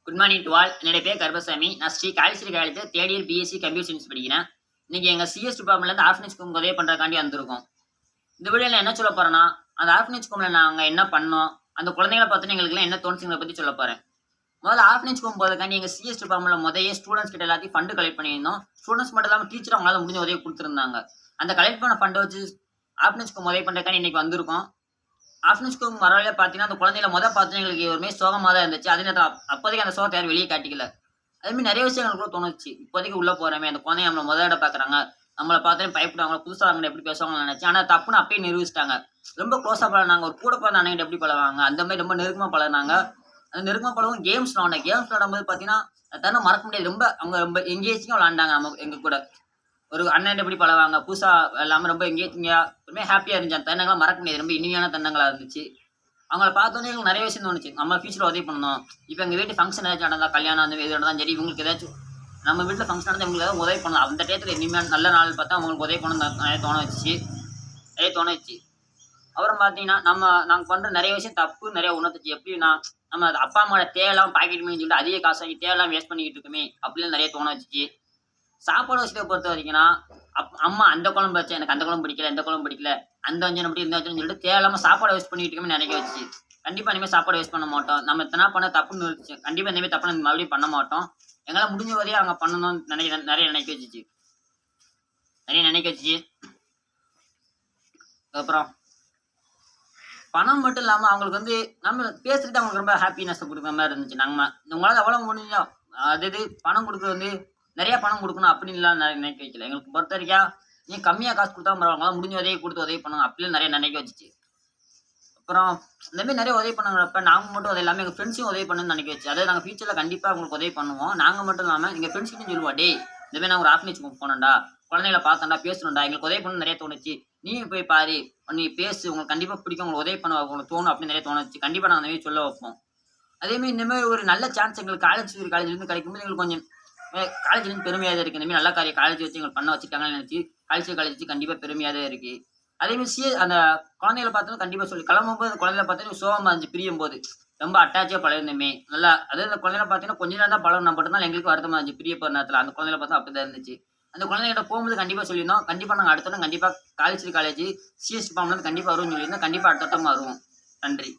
Good morning to all. என்னுடைய பேர் கருப்பசாமி. நான் ஸ்ரீ காளீஸ்வரி காலேஜில் third year BSc computer science படிக்கிறேன். இன்னைக்கு எங்கள் சிஎஸ் டிபார்ட்மெண்ட்லேருந்து ஆர்ஃபனேஜ் ஹோம் உதவி பண்ணுறதுக்காண்டி வந்திருக்கோம். இந்த வீடியோவில் என்ன சொல்ல போகிறேன்னா, அந்த ஆர்ஃபனேஜ் ஹோமில் நாங்கள் என்ன பண்ணோம், அந்த குழந்தைகளை பார்த்தோன்னா எங்களுக்குலாம் என்ன தோணுச்சுங்களை பற்றி சொல்ல போகிறேன். முதல்ல ஆர்ஃபனேஜ் ஹோம் போகிறதுக்காண்டி எங்கள் சிஎஸ் டிபார்ட்மெண்ட்டில் முதல்ல ஸ்டூடெண்ட்ஸ் கிட்ட எல்லாத்தையும் ஃபண்டு கலெக்ட் பண்ணியிருந்தோம். ஸ்டூடெண்ட்ஸ் மட்டும் இல்லாமல் டீச்சர் அவங்களால முடிஞ்ச உதவி கொடுத்துருந்தாங்க. அந்த கலெக்ட் பண்ண ஃபண்டை வச்சு ஆர்ஃபனேஜ் ஹோம் உதவி பண்ணுறதுக்காண்டி இன்னைக்கு வந்திருக்கோம். ஆர்ஃபனேஜ் ஹோம் வரவழையே பார்த்தீங்கன்னா, அந்த குழந்தைகளை பார்த்தீங்கன்னா எங்களுக்கு ஒருமே சோகமாக தான் இருந்துச்சு. அதே நேரத்தில் அப்போதைக்கு அந்த சோகத்தை யாரும் வெளியே காட்டிக்கல. அதேமாதிரி நிறைய விஷயங்கள் கூட தோணுச்சு. இப்போதைக்கு உள்ளே போகிறோமே, அந்த குழந்தைங்க நம்மளை முதல் இடம் பார்க்குறாங்க, நம்மளை பார்த்தோன்னே பயப்படுவாங்க, புதுசாக அவங்க எப்படி பேசுவாங்கன்னு நினச்சி. ஆனால் தப்புன்னு அப்பயே நிரூபிச்சிட்டாங்க. ரொம்ப க்ளோஸாக பழகினாங்க. ஒரு கூட பிறந்த அண்ணன் எப்படி பழகுவாங்க, அந்த மாதிரி ரொம்ப நெருக்கமாக பழகினாங்க. அந்த நெருக்கமாக பழகும் கேம்ஸ் விளாடும்போது பார்த்தீங்கன்னா தன்னை மறக்க முடியாது. அவங்க ரொம்ப எங்கேஜிங்காக விளாண்டாங்க எங்கள் கூட. ஒரு அண்ணன் எப்படி பழகுவாங்க, புதுசாக எல்லாமே ரொம்ப எங்கேஜிங்காக ரொம்ப ஹாப்பியாக இருந்துச்சு. அந்த தருணங்கள்லாம் மறக்க முடியாது. ரொம்ப இனிமையான தருணங்களாக இருந்துச்சு. அவங்கள பார்த்தோன்னே எங்களுக்கு நிறைய விஷயம் தோணுச்சு. நம்ம ஃபியூச்சரில் உதவி பண்ணணும். இப்போ எங்கள் வீட்டு ஃபங்க்ஷன் ஏதாச்சும் நடந்தா, கல்யாணம் அந்த இது நடந்தாலும் சரி, இவங்களுக்கு ஏதாச்சும் நம்ம வீட்டில் ஃபங்க்ஷன் நடந்தால் இவங்களுக்கு ஏதாவது உதவி பண்ணலாம். அந்த டயத்தில் இனிமேல் நல்ல நாள் பார்த்தா அவங்களுக்கு உதவி பண்ணணும் நிறைய தோண வச்சு. அப்புறம் பார்த்தீங்கன்னா, நாங்கள் பண்ணுற நிறைய விஷயம் தப்பு நிறைய உணர்த்துச்சு. எப்படின்னா, நம்ம அப்பா அம்மாவோட தேவையெல்லாம் பாக்கெட் மணின்னு சொல்லிட்டு அதிக காசு வாங்கி தேவையெல்லாம் வேஸ்ட் பண்ணிக்கிட்டு இருக்குமே அப்படின்னு நிறைய தோண வச்சுச்சு. சாப்பாடு விஷயத்தை பொறுத்த வரைக்கும்னா, அம்மா அந்த குழம்பு வச்சா எனக்கு அந்த குழம்பு பிடிக்கல, இந்த குழம்பு பிடிக்கல, அந்த வஞ்சனம் அப்படி இந்த வஞ்சனம் சொல்லிட்டு தேவையில்லாம சாப்பாடு வேஸ்ட் பண்ணிட்டு இருக்கோம்னு நினைக்க வச்சு. கண்டிப்பா இனிமேல் சாப்பாடு வேஸ்ட் பண்ண மாட்டோம். நம்ம எத்தனை பண்ண தப்புன்னு இருந்துச்சு. கண்டிப்பா இந்த மாதிரி தப்பு நம்ம மறுபடியும் பண்ண மாட்டோம். எங்களால் முடிஞ்ச வரையும் அவங்க பண்ணணும்னு நிறைய நினைக்க வச்சுச்சு. அப்புறம் பணம் மட்டும் இல்லாமல் அவங்களுக்கு நம்ம பேசுறது அவங்களுக்கு ரொம்ப ஹாப்பினஸ் கொடுக்குற மாதிரி இருந்துச்சு. உங்களால் எவ்வளோ முடிஞ்சோ அது பணம் கொடுக்குறது நிறைய பணம் கொடுக்கணும் அப்படின்லாம் நினைக்க வைக்கல. எங்களுக்கு பொறுத்த வரைக்கும் நீ கம்மியாக காசு கொடுத்தா பரவாயில்ல, முடிஞ்ச உதவி கொடுத்து உதவி பண்ணுங்க அப்படின்னு நிறைய நினைக்க வச்சுச்சு. அப்புறம் இந்த மாதிரி நிறைய உதவி பண்ணுறப்ப நாங்கள் மட்டும் உதவி இல்லாமல் எங்கள் ஃப்ரெண்ட்ஸையும் உதவி பண்ணுன்னு நினைக்க வச்சு. அதாவது நாங்கள் ஃபியூச்சரில் கண்டிப்பாக அவங்களுக்கு உதவி பண்ணுவோம். நாங்கள் மட்டும் இல்லாமல் எங்கள் ஃப்ரெண்ட்ஸ்கிட்டையும் சொல்லுவோம், டே இந்த மாதிரி நாங்கள் ஒரு ஆர்ஃபனேஜ் போனோம்டா, குழந்தைகளை பார்த்தோம்டா, பேசணும்டா, எங்களுக்கு உதவி பண்ணணும்னு நிறைய தோணுச்சு. நீயும் போய் பாரு, நீ பேசு, உங்களுக்கு கண்டிப்பாக பிடிக்கும், உங்களுக்கு உதவி பண்ண உங்களுக்கு தோணும் அப்படின்னு நிறைய தோணுச்சு. கண்டிப்பாக நாங்கள் அந்த மாதிரி சொல்ல வைப்போம். அதேமாதிரி இந்த மாதிரி ஒரு நல்ல சான்ஸ் எங்களுக்கு காலேஜ்லேருந்து கிடைக்கும்போது எங்களுக்கு கொஞ்சம் காலேஜ்லேருந்து பெருமையாக தான் இருக்குது. இந்த மாதிரி நல்ல காரியம் காலேஜ் வச்சு எங்களுக்கு பண்ண வச்சுருக்காங்கன்னு நினச்சி காலேஜ் வச்சு கண்டிப்பாக பெருமையாக தான் இருக்குது. அதேமாதிரி அந்த குழந்தைகளை பார்த்தோம் கண்டிப்பாக சொல்லி கிளம்பும்போது அந்த குழந்தைகளை பார்த்தோன்னா சோகமாக இருந்துச்சு. பிரியும் போது ரொம்ப அட்டாச்சாக பழகிருந்தோமே நல்லா. அதாவது அந்த குழந்தைகளை பார்த்தீங்கன்னா கொஞ்ச நேரம் தான் பழகணும் மட்டும்தான் எங்களுக்கு வருத்தமாக இருந்துச்சு. பிரிய போகிற நேரத்தில் அந்த குழந்தைகளை பார்த்தா அப்படி தான் இருந்துச்சு. அந்த குழந்தைகிட்ட போகும்போது கண்டிப்பாக சொல்லியிருந்தோம், கண்டிப்பாக நாங்கள் அடுத்தோம் கண்டிப்பாக காலேஜ் சிஎஸ் டிபார்ட்மெண்ட் கண்டிப்பாக வருவோம்னு சொல்லியிருந்தோம். கண்டிப்பாக அடுத்தோட்டமாக வருவோம். நன்றி.